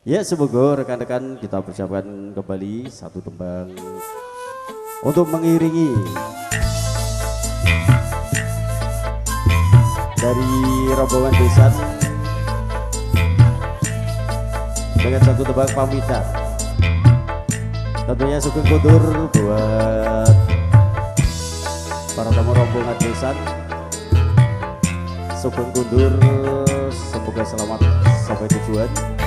Ya, semoga rekan-rekan kita persiapkan kembali satu tembang untuk mengiringi dari rombongan desa dengan satu tembang pamitan. Tentunya sugeng kundur buat para tamu rombongan desa. Sugeng kundur, semoga selamat sampai tujuan.